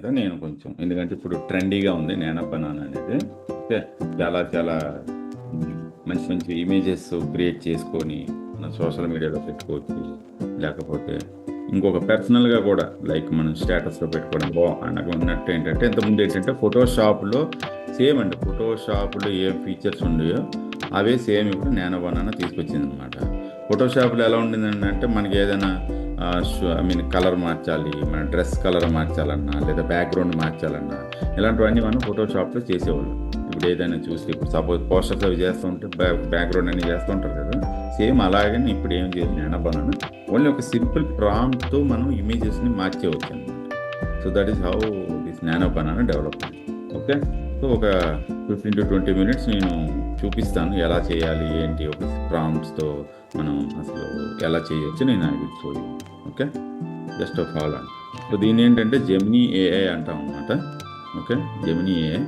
మీద నేను కొంచెం, ఎందుకంటే ఇప్పుడు ట్రెండీగా ఉంది నానో బనానా అనేది. ఓకే, చాలా చాలా మంచి మంచి ఇమేజెస్ క్రియేట్ చేసుకొని మన సోషల్ మీడియాలో పెట్టుకోవచ్చు. లేకపోతే ఇంకొక పర్సనల్గా కూడా, లైక్ మనం స్టేటస్లో పెట్టుకోవడం బాగా ఉన్నట్టు ఏంటంటే, ఇంతకుముందు ఏంటంటే ఫోటోషాప్లో సేమ్ అండి, ఫోటోషాప్లో ఏ ఫీచర్స్ ఉన్నాయో అవే సేమ్ ఇప్పుడు నానో బనానా తీసుకొచ్చింది అనమాట. ఫోటోషాప్లో ఎలా ఉండిందండి అంటే, మనకి ఏదైనా ఐ మీన్ కలర్ మార్చాలి, మన డ్రెస్ కలర్ మార్చాలన్నా, లేదా బ్యాక్గ్రౌండ్ మార్చాలన్నా, ఇలాంటివన్నీ మనం ఫోటోషాప్లో చేసేవాళ్ళం. ఇప్పుడు ఏదైనా చూసి, ఇప్పుడు సపోజ్ పోస్టర్స్ అవి చేస్తూ ఉంటే బ్యాక్గ్రౌండ్ అన్ని చేస్తూ ఉంటారు కదా, సేమ్ అలాగని ఇప్పుడు ఏం చేయాలి నానో బనానా, ఓన్లీ ఒక సింపుల్ ప్రాంప్ట్తో మనం ఇమేజెస్ని మార్చేయవచ్చు అనమాట. So that is how this nano banana development. Okay, so ఒక 15 to 20 minutes నేను చూపిస్తాను ఎలా చేయాలి ఏంటి, ఒక ప్రాంప్ట్స్తో మనం అసలు ఎలా చేయొచ్చు నేను I will show you. Okay, just follow అండి. సో దీని ఏంటంటే జెమినీ ఏఐ అంటాం అనమాట. Okay, Gemini AI.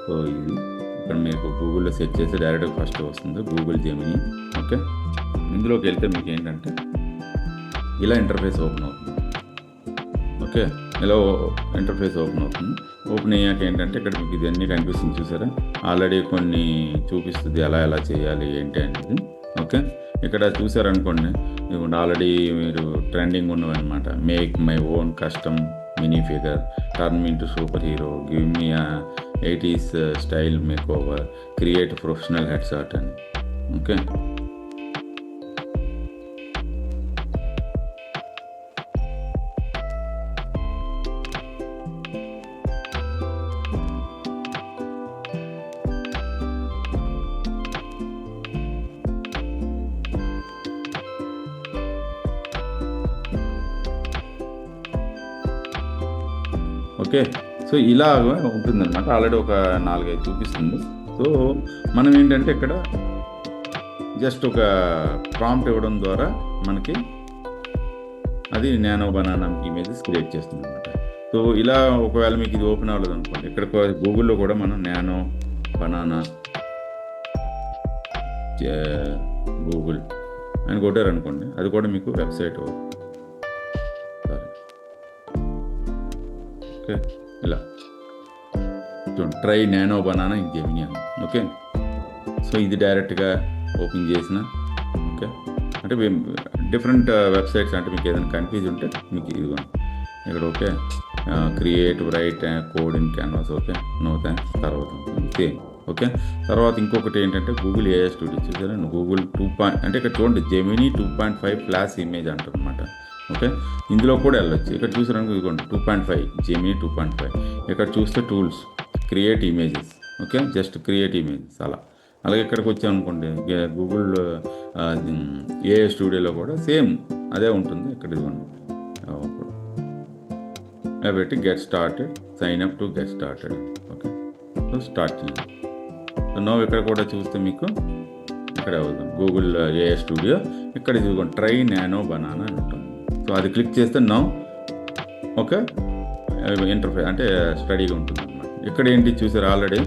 సో ఇది ఇక్కడ మీకు గూగుల్లో సెర్చ్ చేస్తే డైరెక్ట్గా ఫస్ట్ వస్తుంది గూగుల్ జెమినీ. ఓకే, ఇందులోకి వెళ్తే మీకు ఏంటంటే ఇలా ఇంటర్ఫేస్ ఓపెన్ అవుతుంది. ఓకే, ఇలా ఇంటర్ఫేస్ ఓపెన్ అవుతుంది. ఓపెన్ అయ్యాక ఏంటంటే ఇక్కడ మీకు ఇదన్నీ కనిపిస్తుంది చూసారా, ఆల్రెడీ కొన్ని చూపిస్తుంది ఎలా ఎలా చేయాలి ఏంటి అనేది. ఓకే, ఇక్కడ చూసారనుకోండి, ఇదిగోండి ఆల్రెడీ మీరు ట్రెండింగ్ ఉన్నవన్నమాట. Make my own custom mini figure, turn into superhero, give me 80s style make over, create professional headshot అని. Okay, okay. సో ఇలాగ ఉంటుందన్నమాట. ఆల్రెడీ ఒక 4-5 చూపిస్తుంది. సో మనం ఏంటంటే ఇక్కడ జస్ట్ ఒక ప్రాంప్ట్ ఇవ్వడం ద్వారా మనకి అది నానో బనానా ఇమేజెస్ క్రియేట్ చేస్తుంది అనమాట. సో ఇలా ఒకవేళ మీకు ఇది ఓపెన్ అవ్వలేదు అనుకోండి, ఇక్కడ గూగుల్లో కూడా మనం నానో బనానా గూగుల్ అని కొట్టారనుకోండి, అది కూడా మీకు వెబ్సైట్. ఓకే, ఇలా చూడండి, try nano banana in Gemini అని. ఓకే, సో ఇది డైరెక్ట్గా ఓపెన్ చేసిన. ఓకే, అంటే డిఫరెంట్ వెబ్సైట్స్, అంటే మీకు ఏదైనా కన్ఫ్యూజ్ ఉంటే మీకు ఇదిగోండి ఇక్కడ. Okay, create write code in canvas. Okay, no thanks. తర్వాత సేమ్. ఓకే, తర్వాత ఇంకొకటి ఏంటంటే గూగుల్ ఏఐ స్టూడియో చూసారా, గూగుల్ 2. అంటే ఇక్కడ చూడండి జెమినీ 2.5 ఫ్లాష్ ఇమేజ్ అంటారు అనమాట. ఓకే, ఇందులో కూడా వెళ్ళొచ్చు. ఇక్కడ చూసారనుకో ఇదిగోండి 2.5 జెమినీ 2.5. ఇక్కడ చూస్తే tools, create images. Okay, just create images అలా. అలాగే ఇక్కడికి వచ్చామనుకోండి, గూగుల్ ఏఐ స్టూడియోలో కూడా సేమ్ అదే ఉంటుంది. ఇక్కడ ఇదిగోండి పెట్టి get started, sign up to get started. Okay, so start చేయండి. సో నో ఇక్కడ కూడా చూస్తే మీకు ఇక్కడ అవుతుంది గూగుల్ ఏఐ స్టూడియో. ఇక్కడ ఇదిగోండి ట్రై నానో బనానా అని ఉంటుంది. సో అది క్లిక్ చేస్తే నో ఓకే ఇంటర్ఫేస్ అంటే స్టడీగా ఉంటుంది అనమాట. ఇక్కడ ఏంటి చూసారు, already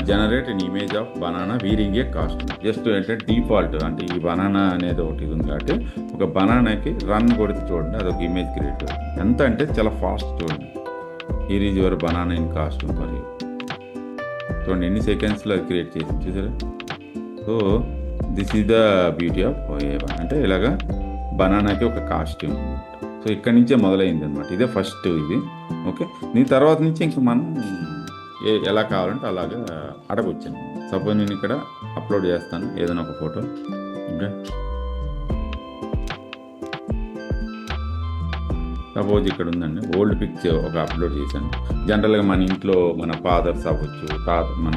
generate in image of banana veering A costume. Just ఏంటంటే డిఫాల్ట్ అంటే ఈ బనానా అనేది ఒకటి ఇది ఉంది కాబట్టి ఒక బనానాకి రన్ కొడితే చూడండి అదొక ఇమేజ్ క్రియేట్ అవుతుంది. ఎంత అంటే చాలా ఫాస్ట్. చూడండి, here is your banana in costume for you. చూడండి ఎన్ని సెకండ్స్లో అది క్రియేట్ చేసింది చూసారా. So this is the beauty of అంటే ఇలాగా బనానాకి ఒక కాస్ట్యూమ్. సో ఇక్కడి నుంచే మొదలైంది అనమాట. ఇదే ఫస్ట్ ఇది. ఓకే, దీని తర్వాత నుంచి ఇంక మనం ఎలా కావాలంటే అలాగా అడగొచ్చాను. సపోజ్ నేను ఇక్కడ అప్లోడ్ చేస్తాను ఏదైనా ఒక ఫోటో. ఓకే, సపోజ్ ఇక్కడ ఉందండి ఓల్డ్ పిక్చర్ ఒక అప్లోడ్ చేశాను. జనరల్గా మన ఇంట్లో మన ఫాదర్స్ అవ్వచ్చు, మన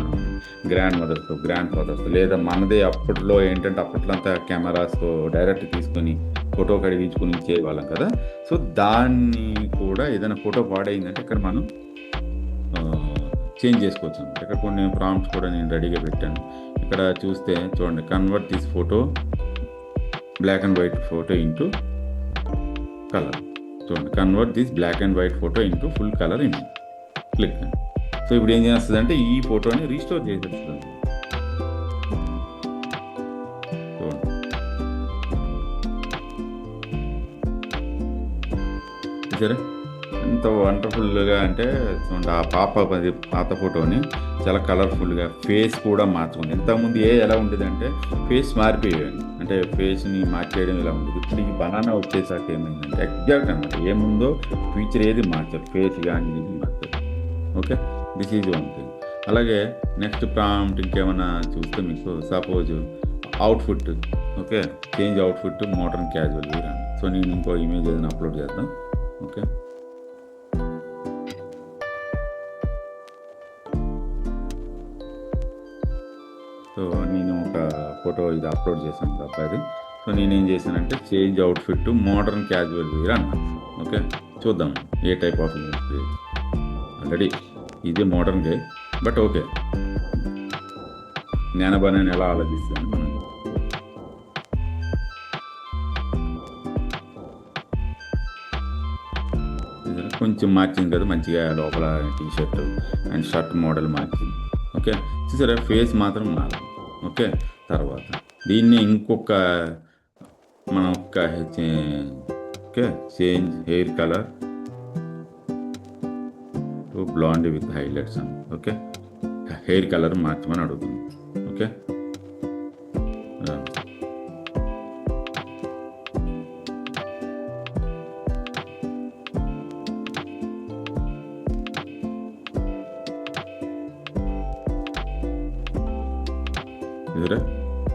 గ్రాండ్ మదర్స్, గ్రాండ్ ఫాదర్స్, లేదా మనదే అప్పట్లో ఏంటంటే అప్పట్లో అంతా కెమెరాస్తో డైరెక్ట్ తీసుకొని ఫోటో కడిగించుకొని ఇచ్చేవాళ్ళం కదా. సో దాన్ని కూడా ఏదైనా ఫోటో పాడైందంటే ఇక్కడ మనం చేంజ్ చేసుకోవచ్చు. ఇక్కడ కొన్ని ప్రాంప్ట్స్ కూడా నేను రెడీగా పెట్టాను. ఇక్కడ చూస్తే చూడండి, convert this photo black and white photo into colour. చూడండి, convert this black and white photo into full colour image. Click. So ఇప్పుడు ఏం చేస్తుంది అంటే ఈ ఫోటోని రీస్టోర్ చేసేస్తుంది. చూడండి, సరే ఎంత వండర్ఫుల్గా అంటే చూడండి, ఆ పాప పాత ఫోటోని చాలా కలర్ఫుల్గా ఫేస్ కూడా మార్చుకుంది. ఇంతకుముందు ఎలా ఉండేదంటే ఫేస్ మారిపోయాను, అంటే ఫేస్ని మార్చేయడం ఇలా ఉండేది. ఇప్పుడు ఈ బనానా వచ్చేసాక ఏమైందంటే ఎగ్జాక్ట్ అనమాట, ఏముందో ఫీచర్ ఏది మార్చారు, ఫేస్ కానీ ఇది మార్చారు. Okay, this is one thing. అలాగే నెక్స్ట్ ప్రాంప్ట్ ఇంకేమైనా చూస్తే మీకు suppose output, okay, change output modern casual wear అని. సో నేను ఇంకో ఇమేజ్ ఏదైనా అప్లోడ్ చేద్దాం. ఓకే, సో నేను ఒక ఫోటో ఇది అప్లోడ్ చేశాను అబ్బాయిది. సో నేనేం చేశానంటే change outfit modern casual wear అన్నా. ఓకే, చూద్దాం a type of image. Already ఇదే మోడర్న్ గే, బట్ ఓకే, జ్ఞానబాణాన్ని ఎలా ఆలోచిస్తాను మనం. కొంచెం మార్చింది కదా మంచిగా, లోపల టీషర్ట్ అండ్ షర్ట్ మోడల్ మార్చింది. ఓకే, చూసారా, ఫేస్ మాత్రం మారదు. ఓకే, తర్వాత దీన్ని ఇంకొక మనం ఒక okay change hair colour to blonde with highlights అని. ఓకే, హెయిర్ కలర్ మార్చమని అడుగుతుంది. Okay,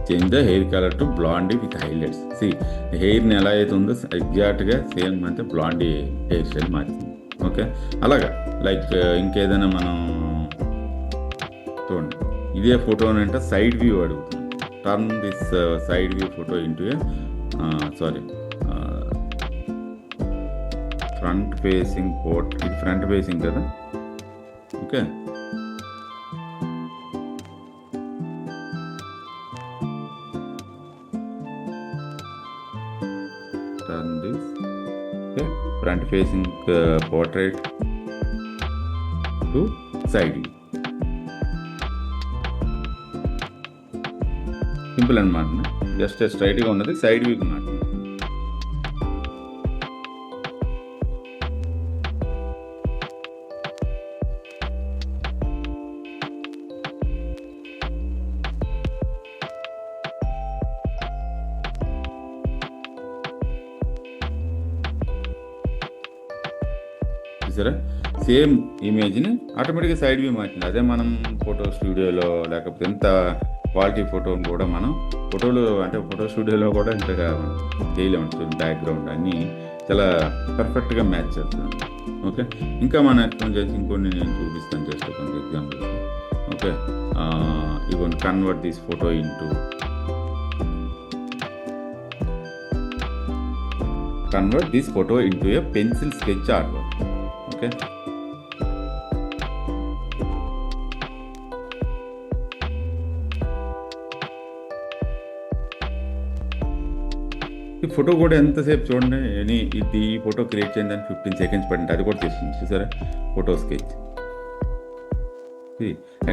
change the hair colour to blondie with highlights. C హెయిర్ని ఎలా అయితే ఉందో ఎగ్జాక్ట్గా సేమ్ అంటే బ్లాండీ హెయిర్ స్టైల్ మార్చింది. ఓకే, అలాగా లైక్ ఇంకేదైనా మనం చూడండి, ఇదే ఫోటోని అంటే సైడ్ వ్యూ అడుగుతుంది. Turn this side view photo into front facing port. ఇది ఫ్రంట్ ఫేసింగ్ కదా. Okay, front facing portrait to side view. Simple అనమాట, జస్ట్ స్ట్రైట్గా ఉన్నది సైడ్ వ్యూకి మాట. చూసారా, సేమ్ ఇమేజ్ని ఆటోమేటిక్గా సైడ్ వ్యూ మార్చింది. అదే మనం ఫోటో స్టూడియోలో లేకపోతే ఎంత క్వాలిటీ ఫోటోని కూడా మనం ఫోటో స్టూడియోలో కూడా ఇంతగా చేయలేము. బ్యాక్గ్రౌండ్ అన్నీ చాలా పర్ఫెక్ట్గా మ్యాచ్ చేస్తున్నాం. ఓకే, ఇంకా మనం ఎక్స్ప్లెయిన్ చేసి ఇంకొన్ని నేను చూపిస్తాను జస్ట్ కొంచెం ఎగ్జాంపుల్. ఓకే, ఇవన్నీ convert this photo into A pencil sketch art work. Okay, ఈ ఫోటో కూడా ఎంతసేపు చూడండి, ఈ ఫోటో క్రియేట్ చేయండి 15 సెకండ్స్ పడింది, అది కూడా చేస్తుంది. చూసారా, ఫోటో స్కెచ్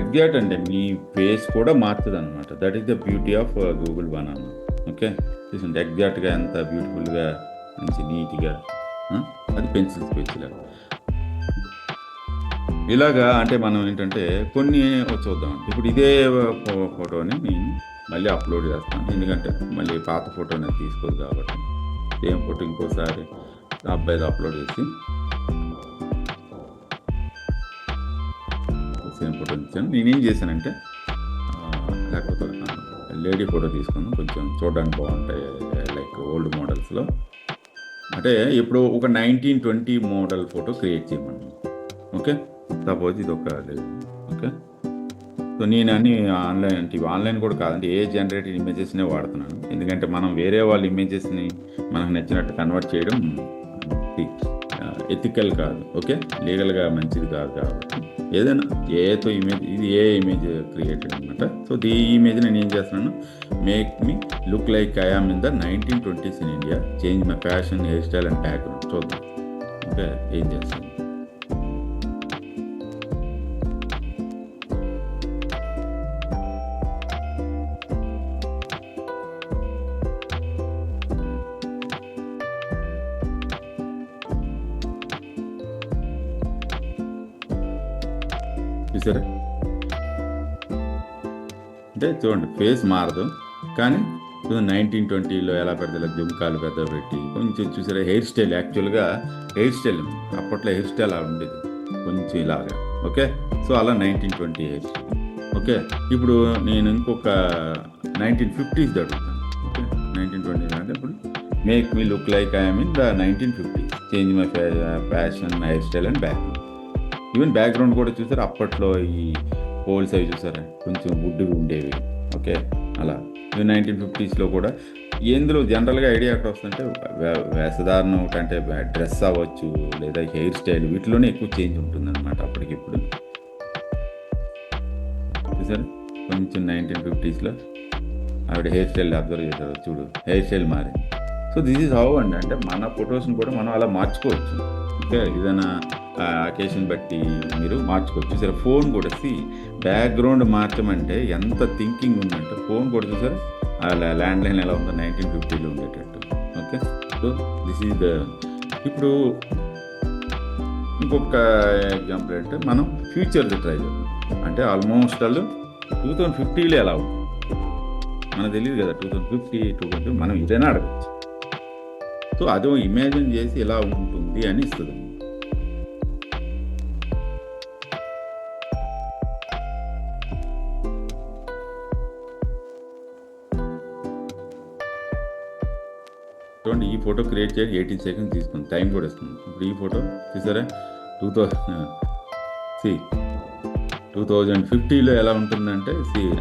ఎగ్జాక్ట్ అంటే మీ ఫేస్ కూడా మారుతుంది అనమాట. That is the beauty of Google banana. Okay, చూసింది ఎగ్జాక్ట్గా ఎంత బ్యూటిఫుల్గా మంచి నీట్గా, అది పెన్సిల్ స్కెచ్ లాగా. ఇలాగా అంటే మనం ఏంటంటే కొన్ని చూద్దాం. ఇప్పుడు ఇదే ఫోటోని నేను మళ్ళీ అప్లోడ్ చేస్తాను, ఎందుకంటే మళ్ళీ పాత ఫోటోని తీసుకోదు కాబట్టి. సేమ్ ఫోటో ఇంకోసారి అబ్బాయిది అప్లోడ్ చేసి సేమ్ ఫోటో ఇచ్చాను. నేనేం చేశానంటే లేకపోతే లేడీ ఫోటో తీసుకున్నాను, కొంచెం చూడడానికి బాగుంటాయి, లైక్ ఓల్డ్ మోడల్స్లో. అంటే ఇప్పుడు ఒక 1920 మోడల్ ఫోటో క్రియేట్ చేయమన్నాను. ఓకే, సపోజ్ ఇది ఒక లేదు. ఓకే, సో నేను అన్ని ఆన్లైన్ కూడా కాదండి, ఏ జనరేటెడ్ ఇమేజెస్నే వాడుతున్నాను. ఎందుకంటే మనం వేరే వాళ్ళ ఇమేజెస్ని మనకు నచ్చినట్టు కన్వర్ట్ చేయడం ఎథికల్ కాదు. ఓకే, లీగల్గా మంచిది కాదు. కాబట్టి ఏదైనా ఇది ఏ ఇమేజ్ క్రియేటెడ్ అనమాట. సో ఈ ఇమేజ్ నేను ఏం చేస్తున్నాను, make me look like I am in the 1920s in India, change my fashion, hair style and background. చూద్దాం. ఓకే, ఏం చేస్తాను. చూసారా? అంటే చూడండి, ఫేస్ మారదు, కానీ 1920లో ఎలా పెడితే ఇలా జుంకాలు పెద్ద పెట్టి కొంచెం చూసారా, హెయిర్ స్టైల్, యాక్చువల్గా హెయిర్ స్టైల్ అప్పట్లో హెయిర్ స్టైల్ అలా ఉండేది కొంచెం ఇలాగా. ఓకే, సో అలా 1920 హెయిర్ స్టైల్. ఓకే, ఇప్పుడు నేను ఇంకొక 1950s అడుగుతాను. ఓకే, 1920 అంటే ఇప్పుడు make me look like I'm in the 1950s, change my fashion, hair style and background. Even background కూడా చూసారా, అప్పట్లో ఈ పోల్స్ అవి చూసారా కొంచెం వుడ్గా ఉండేవి. ఓకే, అలా 1950స్లో కూడా ఎందులో జనరల్గా ఐడియా ఎక్కడ వస్తుందంటే వేషధారణ ఒకటంటే డ్రెస్ అవ్వచ్చు లేదా హెయిర్ స్టైల్, వీటిలోనే ఎక్కువ చేంజ్ ఉంటుందన్నమాట అప్పటికిప్పుడు. చూసారా కొంచెం 1950స్లో ఆవిడ హెయిర్ స్టైల్ అబ్జర్వ్ చేశారు, చూడు హెయిర్ స్టైల్ మారింది. సో దిస్ ఈజ్ హౌ అండి, అంటే మన ఫొటోస్ని కూడా మనం అలా మార్చుకోవచ్చు. ఓకే, ఏదైనా అకేషన్ బట్టి మీరు మార్చుకోవచ్చు. చూసారా, ఫోన్ కూడా బ్యాక్గ్రౌండ్ మార్చమంటే ఎంత థింకింగ్ ఉందంటే, ఫోన్ కూడా చూసారా ల్యాండ్ లైన్ ఎలా ఉందో 1950లో ఉండేటట్టు. Okay, so this is the. ఇప్పుడు ఇంకొక ఎగ్జాంపుల్ అంటే మనం ఫ్యూచర్ది ట్రై చేద్దాం. అంటే ఆల్మోస్ట్ వాళ్ళు 2050లో ఎలా ఉంటుంది మనకు తెలియదు కదా. 2050 మనం ఇదైనా అడగచ్చు. సో అదో ఇమాజిన్ చేసి ఎలా ఉంటుంది అని ఇస్తుంది. చూడండి, ఈ ఫోటో క్రియేట్ చేయడానికి 18 సెకండ్స్ తీసుకుంది, టైం కూడా ఇస్తుంది. ఇప్పుడు ఈ ఫోటో చూసారా 2050లో ఎలా ఉంటుందంటే,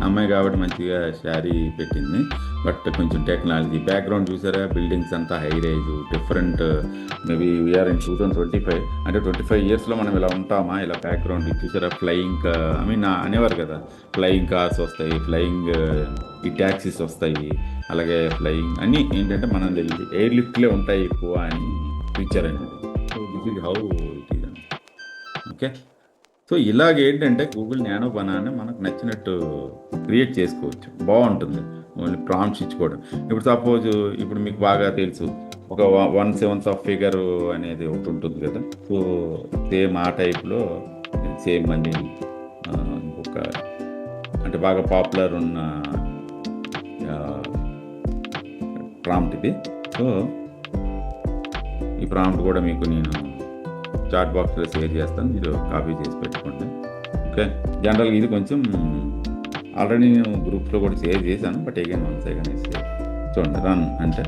అమ్మాయి కాబట్టి మంచిగా శారీ పెట్టింది, బట్ కొంచెం టెక్నాలజీ బ్యాక్గ్రౌండ్ చూసారా, బిల్డింగ్స్ అంతా high rise different. Maybe we're in 2025, అంటే 25 ఇయర్స్లో మనం ఇలా ఉంటామా? ఇలా బ్యాక్గ్రౌండ్ చూసారా, ఫ్లయింగ్ అనేవారు కదా, ఫ్లయింగ్ కార్స్ వస్తాయి, ఫ్లయింగ్ ఈ ట్యాక్సీస్ వస్తాయి, అలాగే ఫ్లయింగ్ అన్నీ ఏంటంటే మనం ఎయిర్ లిఫ్ట్లే ఉంటాయి ఎక్కువ అని పిక్చర్ అనేది. So this is how it is అండి. ఓకే, సో ఇలాగేంటంటే గూగుల్ నానో బనానా మనకు నచ్చినట్టు క్రియేట్ చేసుకోవచ్చు, బాగుంటుంది. ఓన్లీ ప్రాంప్ట్స్ ఇచ్చుకోవడం. ఇప్పుడు సపోజ్ ఇప్పుడు మీకు బాగా తెలుసు ఒక 1/7 ఫిగర్ అనేది ఒకటి ఉంటుంది కదా. సో సేమ్ ఆ టైప్లో సేమ్ అని ఇంకొక అంటే బాగా పాపులర్ ఉన్న ప్రాంప్ట్ ఇది. సో ఈ ప్రాంప్ట్ కూడా మీకు నేను చాట్ బాక్స్లో షేర్ చేస్తాను, మీరు కాపీ చేసి పెట్టుకోండి. ఓకే, జనరల్గా ఇది కొంచెం ఆల్రెడీ నేను గ్రూప్లో కూడా షేర్ చేశాను, but again once again share. చూడండి, రన్ అంటే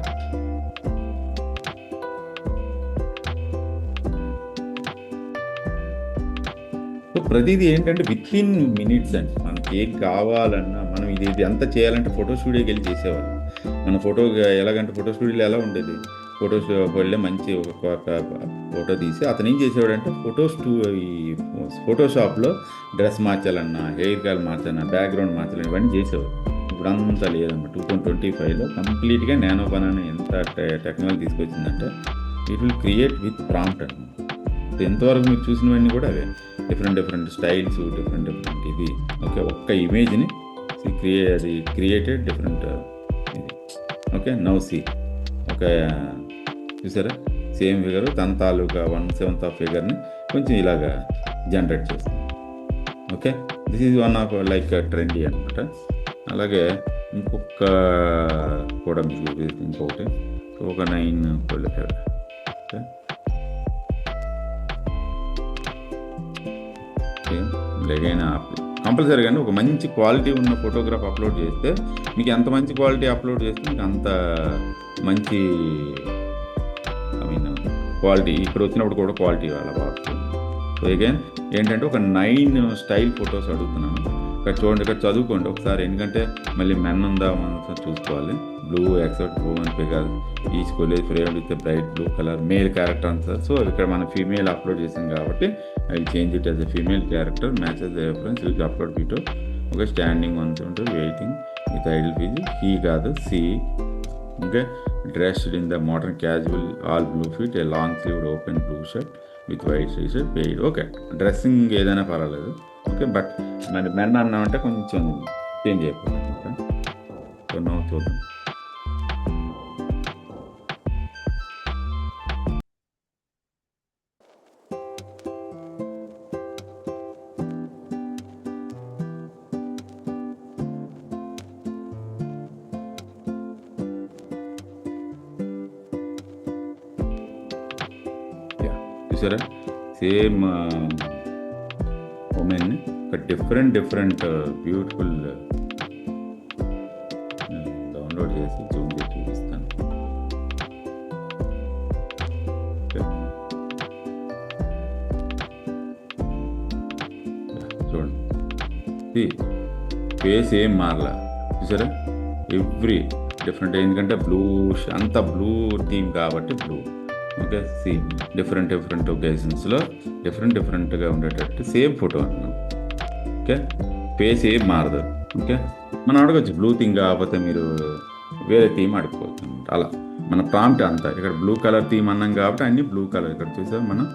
సో ప్రతిదీ ఏంటంటే విత్ ఇన్ మినిట్స్ అండి. మనకి ఏం కావాలన్నా మనం ఇది అంతా చేయాలంటే ఫోటో స్టూడియోకి వెళ్ళి చేసేవాళ్ళం. మన ఫోటో ఎలాగంటే ఫోటో స్టూడియోలో ఎలా ఉండేది, ఫోటోస్ వెళ్ళే మంచి ఒక ఫోటో తీసి అతను ఏం చేసేవాడంటే ఈ ఫోటోషాప్లో డ్రెస్ మార్చాలన్నా, హెయిర్ కలర్ మార్చాలన్నా, బ్యాక్గ్రౌండ్ మార్చాలన్నా ఇవన్నీ చేసేవారు. ఇప్పుడు అంతా లేదన్నమాట. 2025లో కంప్లీట్గా నానో బనానా ఎంత టెక్నాలజీ తీసుకొచ్చిందంటే it will create with prompt అనమాట. ఎంతవరకు మీరు చూసినవన్నీ కూడా అవే డిఫరెంట్ స్టైల్స్, డిఫరెంట్ ఇది. ఓకే, ఒక్క ఇమేజ్ని క్రియేటెడ్ డిఫరెంట్ ఇది. ఓకే, నౌ ఒక చూసారా సేమ్ ఫిగర్ తన తాలూకా 1/7 ఫిగర్ని కొంచెం ఇలాగా జనరేట్ చేస్తుంది. Okay, this is one of like trendy అనమాట. అలాగే ఇంకొక కూడా మీకు ఇంకొకటి ఒక 9 ఓకే, లేకైనా కంపల్సరీగా ఒక మంచి క్వాలిటీ ఉన్న ఫోటోగ్రాఫ్ అప్లోడ్ చేస్తే మీకు ఎంత మంచి క్వాలిటీ అప్లోడ్ చేస్తే మీకు అంత మంచి క్వాలిటీ ఇక్కడ వచ్చినప్పుడు కూడా క్వాలిటీ వాళ్ళ బాగుంటుంది. సో అగైన్ ఏంటంటే ఒక 9 స్టైల్ ఫొటోస్ అడుగుతున్నాను. ఇక్కడ చూడండి, ఇక్కడ చదువుకోండి ఒకసారి, ఎందుకంటే మళ్ళీ మెన్ ఉందా మనం చూసుకోవాలి. Blue accept women figure each collage frame with bright blue colour male character answer. So ఇక్కడ మనం ఫీమేల్ అప్లోడ్ చేసాం కాబట్టి I change it as a female character matches the reference with upload వీటో. ఓకే, స్టాండింగ్ ఉంటుంది, waiting with idol fees, he కాదు she. Okay, dressed in the modern casual all blue fit, a long sleeved open blue shirt with white T-shirt paid. Okay, dressing ఏదైనా పర్వాలేదు. Okay, but మరి men అన్నామంటే కొంచెం change అయిపోతుంది. చూద్దాం. చూసారా, same women ఒక different beautiful download చేసి Zoom చేసి చూపిస్తాను. చూడండి, ఫేస్ ఏం మారలా, చూసారా, ఎవ్రీ డిఫరెంట్. ఎందుకంటే అంతా బ్లూ థీమ్ కాబట్టి బ్లూ. ఓకే, డిఫరెంట్ ఒకేషన్స్లో డిఫరెంట్గా ఉండేటట్టు సేమ్ ఫోటో అన్నాం. ఓకే, ఫేస్ ఏం మారదు. ఓకే, మనం అడగచ్చు బ్లూ థీమ్ కాకపోతే మీరు వేరే థీమ్ అడుక్కోవచ్చు అనమాట. అలా మన ప్రాంప్ట్ అంతా ఇక్కడ బ్లూ కలర్ థీమ్ అన్నాం కాబట్టి అన్ని బ్లూ కలర్. ఇక్కడ చూసాం మనం,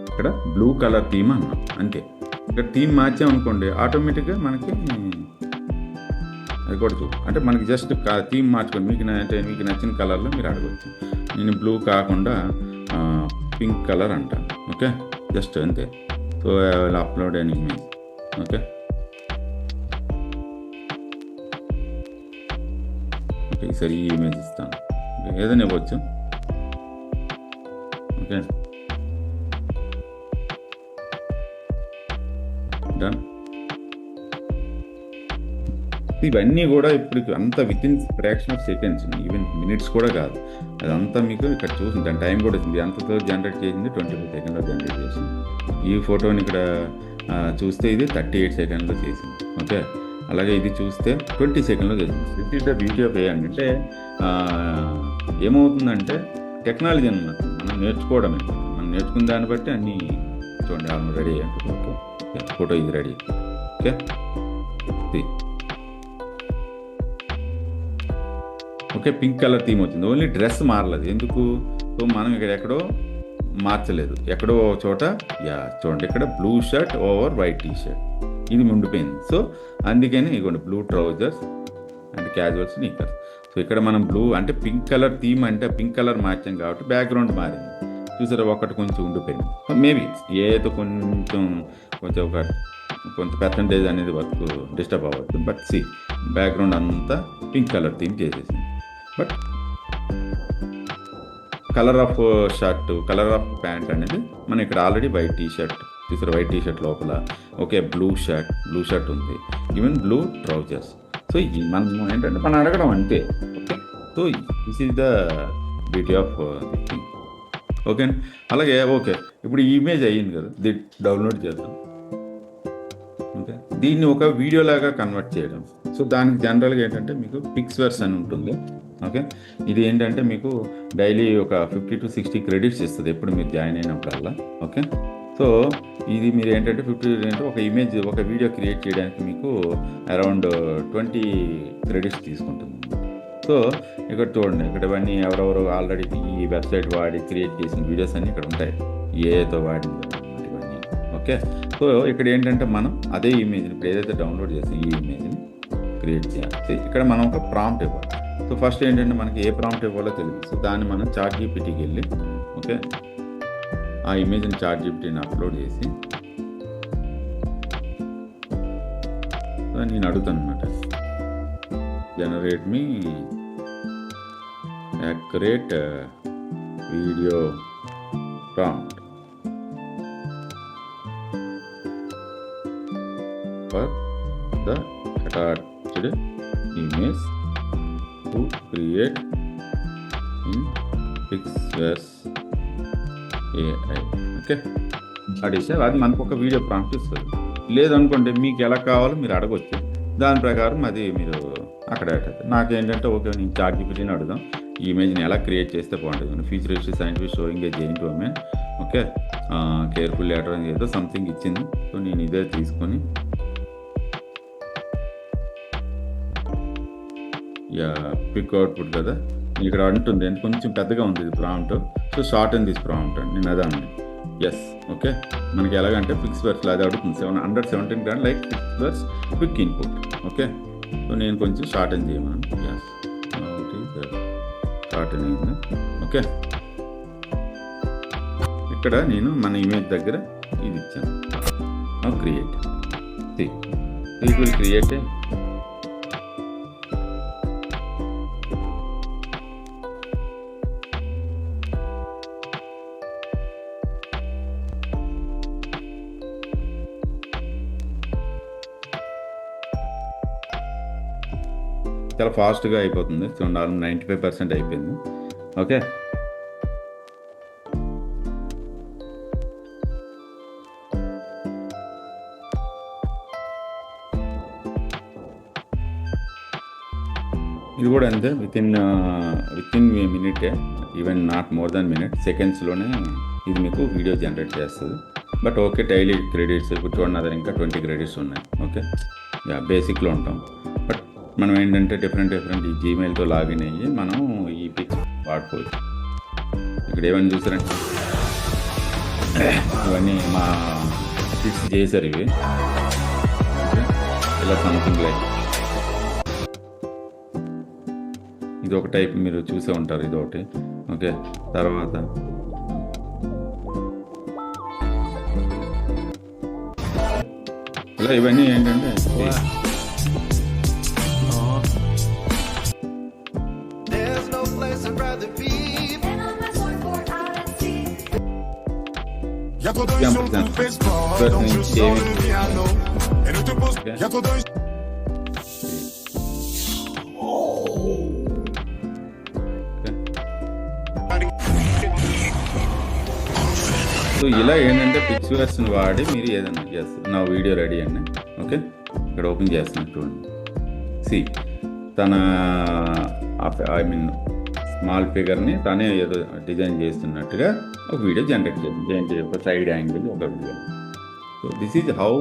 ఇక్కడ బ్లూ కలర్ థీమ్ అన్నాం అంతే. ఇక్కడ థీమ్ మార్చాం అనుకోండి ఆటోమేటిక్గా మనకి అది కూడా అంటే మనకి జస్ట్ థీమ్ మార్చుకోండి. మీకు నచ్చిన కలర్లో మీరు అడగవచ్చు. నేను బ్లూ కాకుండా పింక్ కలర్ అంటాను. ఓకే, జస్ట్ అంతే. So I will upload an image. Okay, ఈసారి ఈ ఇమేజ్ ఇస్తాను. ఏదైనా ఇవ్వచ్చు. Okay, done. ఇవన్నీ కూడా ఇప్పుడు అంతా with in fraction of seconds, even minutes కూడా కాదు. అదంతా మీకు ఇక్కడ చూసింది, దాని టైం కూడా వచ్చింది. అంతతో జనరేట్ చేసింది 25 సెకండ్లో జనరేట్ చేసింది. ఈ ఫోటోని ఇక్కడ చూస్తే ఇది 38 సెకండ్లో చేసింది. ఓకే, అలాగే ఇది చూస్తే 20 సెకండ్లో చేసింది. This is the beauty of AI. అంటే ఏమవుతుందంటే టెక్నాలజీ అన్నమాట, మనం నేర్చుకోవడమే. మనం నేర్చుకున్న దాన్ని బట్టి అన్నీ చూడండి ఆల్మోస్ట్ రెడీ అయ్యాయి. ఫోటో ఇది ready. Okay, okay, pink colour theme వచ్చింది. ఓన్లీ డ్రెస్ మారలేదు. ఎందుకు? సో మనం ఇక్కడ ఎక్కడో మార్చలేదు, ఎక్కడో చోట చూడండి, ఇక్కడ blue shirt over white T shirt ఇది ఉండిపోయింది. సో అందుకని ఇదిగోండి blue trousers and casuals sneakers. So ఇక్కడ మనం బ్లూ అంటే పింక్ కలర్ థీమ్ అంటే పింక్ కలర్ మార్చాం కాబట్టి బ్యాక్గ్రౌండ్ మారింది. చూసారా, ఒకటి కొంచెం ఉండిపోయింది. మేబీ ఏదో కొంత పర్సంటేజ్ అనేది వర్క్ డిస్టర్బ్ అవ్వచ్చు. బట్ బ్యాక్గ్రౌండ్ అంతా పింక్ కలర్ థీమ్ చేసేసింది. But colour of shirt, colour of pant అనేది మనం ఇక్కడ ఆల్రెడీ వైట్ టీ షర్ట్ చూసారు, వైట్ టీ షర్ట్ లోపల ఓకే బ్లూ షర్ట్ ఉంది, ఈవెన్ బ్లూ ట్రౌజర్స్. సో మనం ఏంటంటే మనం అడగడం అంతే. Okay, so this is the beauty of this thing. Okay, అలాగే ఓకే ఇప్పుడు ఈ ఇమేజ్ అయ్యింది కదా, దీన్ని డౌన్లోడ్ చేద్దాం. ఓకే, దీన్ని ఒక వీడియో లాగా కన్వర్ట్ చేయడం. సో దానికి జనరల్గా ఏంటంటే మీకు పిక్స్వర్స్ అని ఉంటుంది. ఓకే, ఇది ఏంటంటే మీకు డైలీ ఒక 50 to 60 క్రెడిట్స్ ఇస్తుంది ఎప్పుడు మీరు జాయిన్ అయినప్పుడల్లా. ఓకే, సో ఇది మీరు ఏంటంటే 50 అంటే ఒక ఇమేజ్ ఒక వీడియో క్రియేట్ చేయడానికి మీకు అరౌండ్ 20 క్రెడిట్స్ తీసుకుంటుంది. సో ఇక్కడ చూడండి, ఇక్కడ ఇవన్నీ ఎవరెవరు ఆల్రెడీ ఈ వెబ్సైట్ వాడి క్రియేట్ చేసిన వీడియోస్ అన్నీ ఇక్కడ ఉంటాయి, ఏతో వాడింది ఇవన్నీ. ఓకే, సో ఇక్కడ ఏంటంటే మనం అదే ఇమేజ్ని ఇప్పుడు ఏదైతే డౌన్లోడ్ చేసాం ఈ ఇమేజ్ని క్రియేట్ చేయాలి. ఇక్కడ మనం ఒక ప్రాంప్ట్ ఇవ్వాలి. సో ఫస్ట్ ఏంటంటే మనకి ఏ ప్రాంప్ట్ ఇవ్వాలో తెలియదు. సో దాన్ని మనం చాట్‌జీపీటీకి వెళ్ళి ఓకే ఆ ఇమేజ్ని చాట్‌జీపీటీని అప్లోడ్ చేసి నేను అడుగుతాను అనమాట, generate me accurate video prompt for the attached image to create in PixVerse AI. Okay, అడిగితే అది మనకు ఒక వీడియో ప్రాంప్ట్ ఇస్తుంది. లేదనుకోండి మీకు ఎలా కావాలో మీరు అడగవచ్చు, దాని ప్రకారం అది మీరు అక్కడ నాకేంటంటే ఓకే నేను చాట్‌జీపీటీని అడుగుదాం, ఈ ఇమేజ్ని ఎలా క్రియేట్ చేస్తే బాగుంటుంది, ఫ్యూచరిస్టిక్ సైంటిఫిక్ షోయింగ్ ఏ giant women okay careful letter అని ఏదో సంథింగ్ ఇచ్చింది. సో నేను ఇదే తీసుకొని పిక్ అవుట్పుట్ కదా ఇక్కడ అంటుంది, కొంచెం పెద్దగా ఉంది ఇది prompt. So short and this prompt అండి, నేను అదే అన్నాను. ఎస్ ఓకే, మనకి ఎలాగంటే పిక్స్వర్స్లో అది అడుగుతుంది 717 grand like PixVerse quick input. Okay, so నేను కొంచెం షార్ట్ అండ్ చేయమను. ఎస్ షార్ట్ అండ్ అయింది. ఓకే, ఇక్కడ నేను మన ఇమేజ్ దగ్గర ఇది ఇచ్చాను క్రియేట్. ఇట్ విల్ క్రియేట్ చాలా ఫాస్ట్గా అయిపోతుంది. చూడండి, 95% అయిపోయింది. ఓకే, ఇది కూడా అంతే. Within minute, even not more than minute, సెకండ్స్లోనే ఇది మీకు వీడియో జనరేట్ చేస్తుంది. బట్ ఓకే, డైలీ క్రెడిట్స్ ఇప్పుడు చూడండి, ఇంకా 20 క్రెడిట్స్ ఉన్నాయి. ఓకే, బేసిక్లో ఉంటాం. బట్ మనం ఏంటంటే డిఫరెంట్ ఈ జీమెయిల్తో లాగిన్ అయ్యి మనం ఈ పిక్స్ వాడుకోవచ్చు. ఇక్కడ ఏమైనా చూసారంటే ఇవన్నీ మా పిక్స్ చేశారు ఇవి. ఓకే, ఇలా సంథింగ్ లైక్ ఇది ఒక టైప్ మీరు చూసే ఉంటారు, ఇది ఒకటి. ఓకే, తర్వాత ఇలా ఇవన్నీ ఏంటంటే సో ఇలా ఏంటంటే పిక్చర్స్ని వాడి మీరు ఏదైనా చేస్తారు. నా వీడియో రెడీ అండి. ఓకే, ఇక్కడ ఓపెన్ చేస్తున్నాను చూడండి. తన ఐ మీన్ స్మాల్ ఫిగర్ని తనే ఏదో డిజైన్ చేస్తున్నట్టుగా ఒక వీడియో జనరేట్ చేస్తుంది. ఒక సైడ్ యాంగిల్ ఒక video. So this is how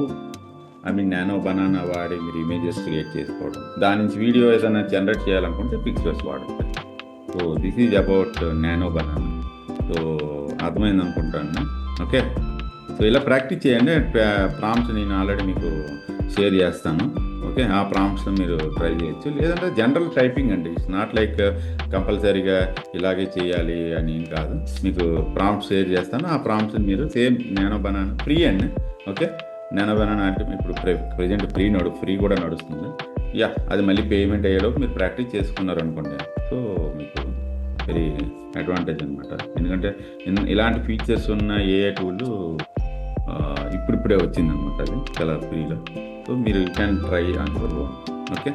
I mean nano banana వాడి మీరు ఇమేజెస్ క్రియేట్ చేసుకోవడం. దాని నుంచి వీడియో ఏదైనా జనరేట్ చేయాలనుకుంటే పిక్చర్స్ వాడతారు. So this is about nano banana. So అర్థమైంది అనుకుంటాను. ఓకే, సో ఇలా ప్రాక్టీస్ చేయండి. ప్రాంప్ట్స్ నేను ఆల్రెడీ మీకు షేర్ చేస్తాను. ఓకే, ఆ ప్రాంప్ట్స్ మీరు ట్రై చేయొచ్చు. లేదంటే జనరల్ టైపింగ్ అండి. ఇట్స్ నాట్ లైక్ కంపల్సరీగా ఇలాగే చేయాలి అని కాదు. మీకు ప్రాంప్ట్స్ షేర్ చేస్తాను. ఆ ప్రాంప్ట్స్ మీరు సేమ్ నానో బనానా ఫ్రీ అండి. ఓకే, నానో బనానా అంటే ఇప్పుడు ప్రజెంట్ ఫ్రీ కూడా నడుస్తుంది. అది మళ్ళీ పేమెంట్ అయ్యేలోపు మీరు ప్రాక్టీస్ చేసుకున్నారు అనుకోండి. సో మీకు వెరీ అడ్వాంటేజ్ అనమాట. ఎందుకంటే ఇలాంటి ఫీచర్స్ ఉన్న ఏఐ టూల్ ఇప్పుడిప్పుడే వచ్చిందనమాట. అది చాలా ఫ్రీలో. సో మీరు క్యాన్ ట్రై అనుకోరు. ఓకే.